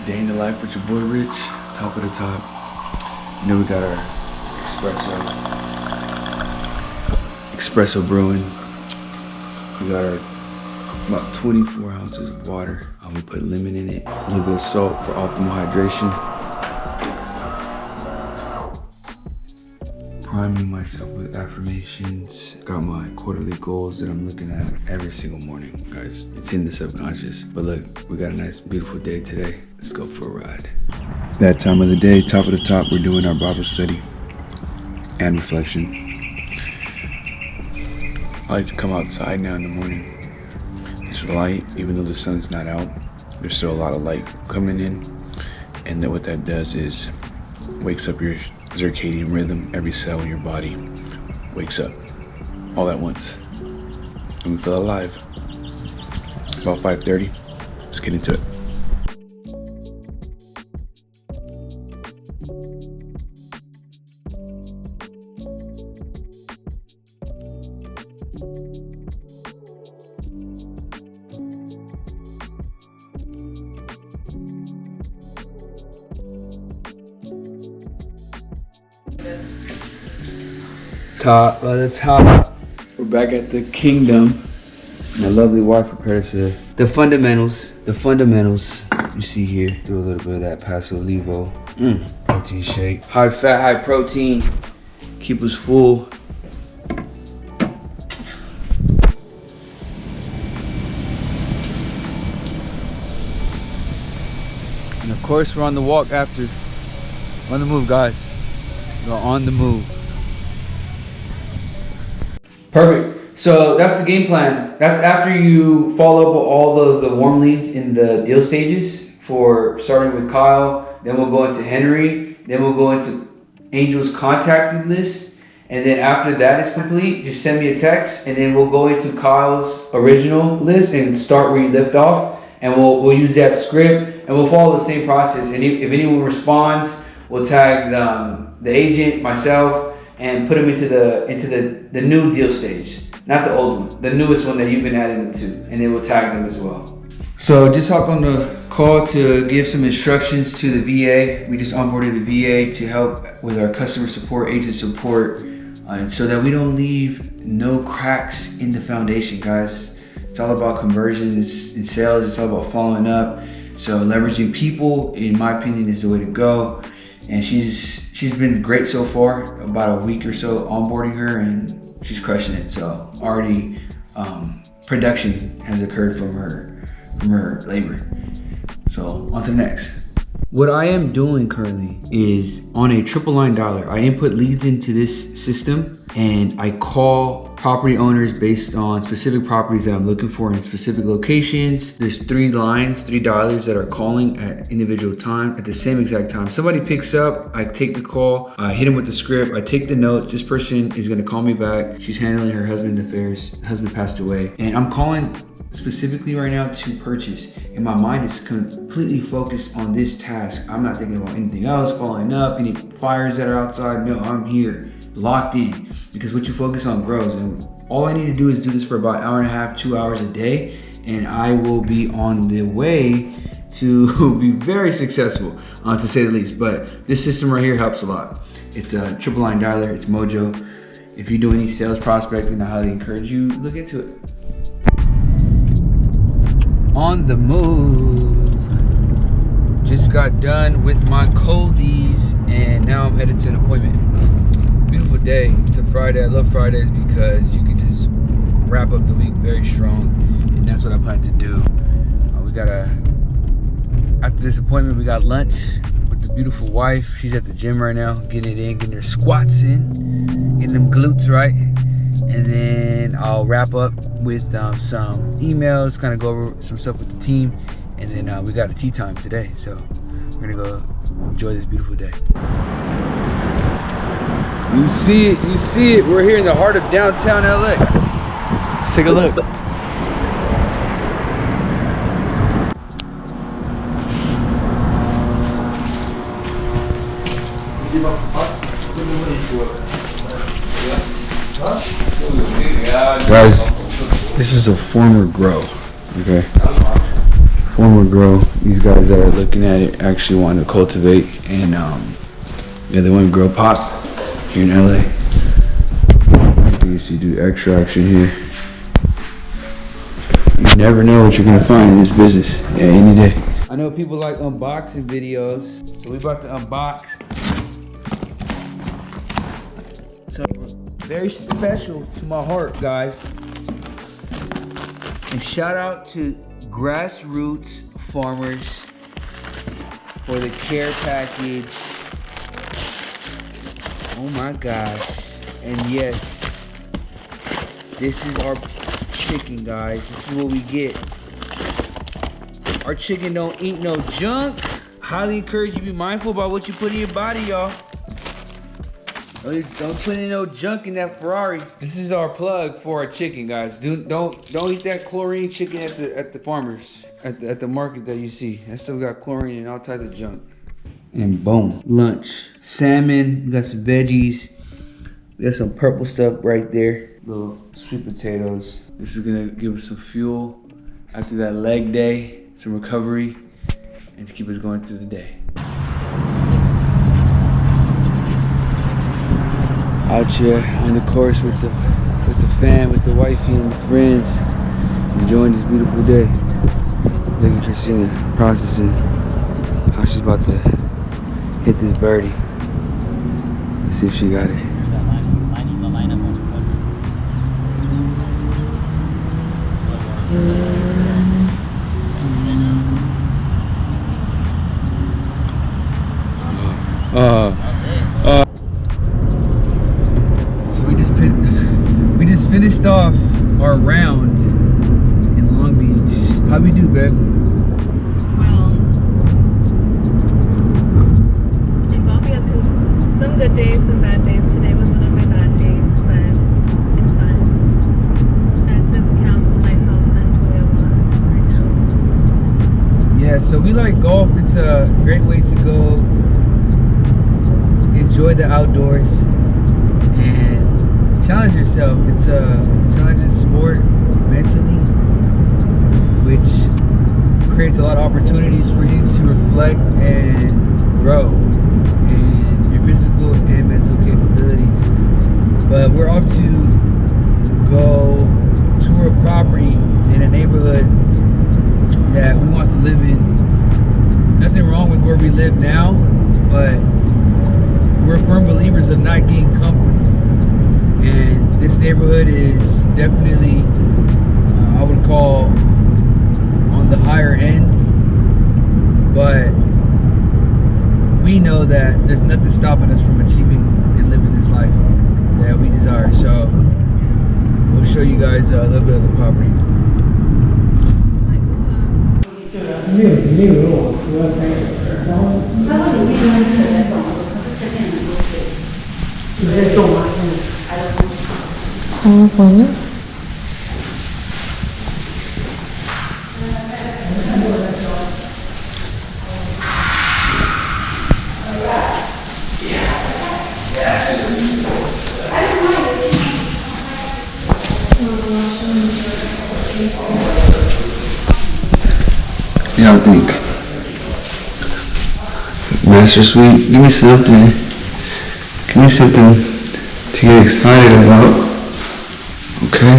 Day in the life with your boy Rich, top of the top. You know we got our espresso brewing. We got our about 24 ounces of water. We put lemon in it, a little bit of salt for optimal hydration. Priming myself with affirmations. Got my quarterly goals that I'm looking at every single morning, guys. It's in the subconscious. But look, we got a nice, beautiful day today. Let's go for a ride. That time of the day, top of the top, we're doing our Bible study and reflection. I like to come outside now in the morning. It's light, even though the sun's not out. There's still a lot of light coming in. And then what that does is wakes up your circadian rhythm. Every cell in your body wakes up all at once. And we feel alive. About 5:30. Let's get into it. Top of the top. We're back at the kingdom. My lovely wife prepared us the fundamentals. The fundamentals you see here. Do a little bit of that Paso Olivo protein shake. High fat, high protein. Keep us full. And of course we're on the walk after. On the move, guys. We're on the move. Perfect. So that's the game plan. That's after you follow up all of the warm leads in the deal stages for starting with Kyle. Then we'll go into Henry. Then we'll go into Angel's contacted list. And then after that is complete, just send me a text. And then we'll go into Kyle's original list and start where you left off. And we'll use that script and we'll follow the same process. And if anyone responds, we'll tag the agent, myself, and put them into the new deal stage. Not the old one, the newest one that you've been adding them to. And then we'll tag them as well. So just hop on the call to give some instructions to the VA. We just onboarded a VA to help with our customer support, agent support, so that we don't leave no cracks in the foundation, guys. It's all about conversion, it's in sales, it's all about following up. So leveraging people, in my opinion, is the way to go. And she's been great so far. About a week or so onboarding her, and she's crushing it. So already production has occurred from her labor. So on to the next. What I am doing currently is on a triple line dialer. I input leads into this system and I call property owners based on specific properties that I'm looking for in specific locations. There's 3 lines, 3 dialers that are calling at individual time at the same exact time. Somebody picks up, I take the call, I hit him with the script, I take the notes. This person is gonna call me back. She's handling her husband's affairs. Husband passed away. And I'm calling specifically right now to purchase, and my mind is completely focused on this task. I'm not thinking about anything else, following up, any fires that are outside. No, I'm here, locked in, because what you focus on grows. And all I need to do is do this for about 1.5 hours, 2 hours a day, and I will be on the way to be very successful, to say the least. But this system right here helps a lot. It's a triple line dialer, it's Mojo. If you do any sales prospecting, I highly encourage you, look into it. On the move. Just got done with my coldies and now I'm headed to an appointment. Beautiful day. It's a Friday. I love Fridays because you can just wrap up the week very strong, and that's what I plan to do. After this appointment, we got lunch with the beautiful wife. She's at the gym right now, getting it in, getting her squats in, getting them glutes right. And then I'll wrap up with some emails, kind of go over some stuff with the team. And then we got a tea time today. So we're gonna go enjoy this beautiful day. You see it. We're here in the heart of downtown LA. Let's take a look. Guys, this is a former grow, okay? former grow. These guys that are looking at it actually want to cultivate, and yeah, they want to grow pop here in LA. You see, do extraction here. You never know what you're gonna find in this business any day. I know people like unboxing videos, so we about to unbox something very special to my heart, guys. And shout out to Grassroots Farmers for the care package. Oh my gosh. And yes, this is our chicken, guys. This is what we get. Our chicken don't eat no junk. Highly encourage you to be mindful about what you put in your body, y'all. Don't put in no junk in that Ferrari. This is our plug for our chicken, guys. Don't eat that chlorine chicken at the farmers at the market that you see. That stuff got chlorine and all types of junk. And boom, lunch. Salmon. We got some veggies. We got some purple stuff right there. Little sweet potatoes. This is gonna give us some fuel after that leg day, some recovery, and to keep us going through the day. Out here on the course with the fam, with the wifey and the friends, enjoying this beautiful day. Look at Christina processing how she's about to hit this birdie. Let's see if she got it. So we just finished off our round in Long Beach. How we do, babe? Well, in golf, you have some good days, some bad days. Today was one of my bad days, but it's fun. I had to counsel myself mentally a lot right now. Yeah, so we like golf. It's a great way to go enjoy the outdoors and challenge yourself. It's a challenging sport mentally, which creates a lot of opportunities for you to reflect and grow in your physical and mental capabilities. But we're off to go tour a property in a neighborhood that we want to live in. Nothing wrong with where we live now, but we're firm believers of not getting comfort. And this neighborhood is definitely, I would call, on the higher end. But we know that there's nothing stopping us from achieving and living this life that we desire. So we'll show you guys a little bit of the property. Solos. You don't think? Master Suite, give me something. Give me something to get excited about. Okay?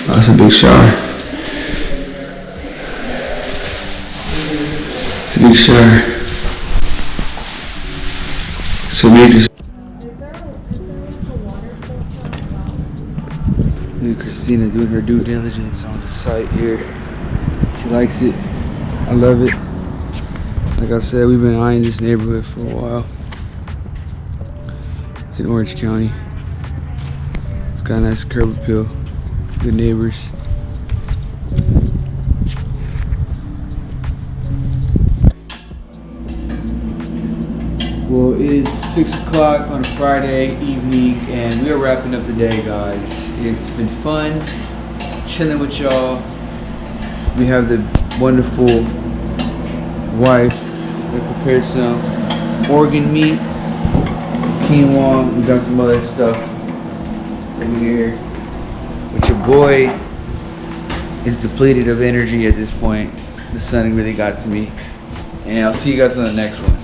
Oh, that's a big shower. It's a big shower. So big. Look at Christina doing her due diligence on the site here. She likes it. I love it. Like I said, we've been eyeing this neighborhood for a while. It's in Orange County. It's got a nice curb appeal. Good neighbors. Well, it is 6 o'clock on a Friday evening, and we are wrapping up the day, guys. It's been fun chilling with y'all. We have the wonderful wife that prepared some organ meat, quinoa. We got some other stuff over here with your boy is depleted of energy at this point. The sun really got to me. And I'll see you guys on the next one.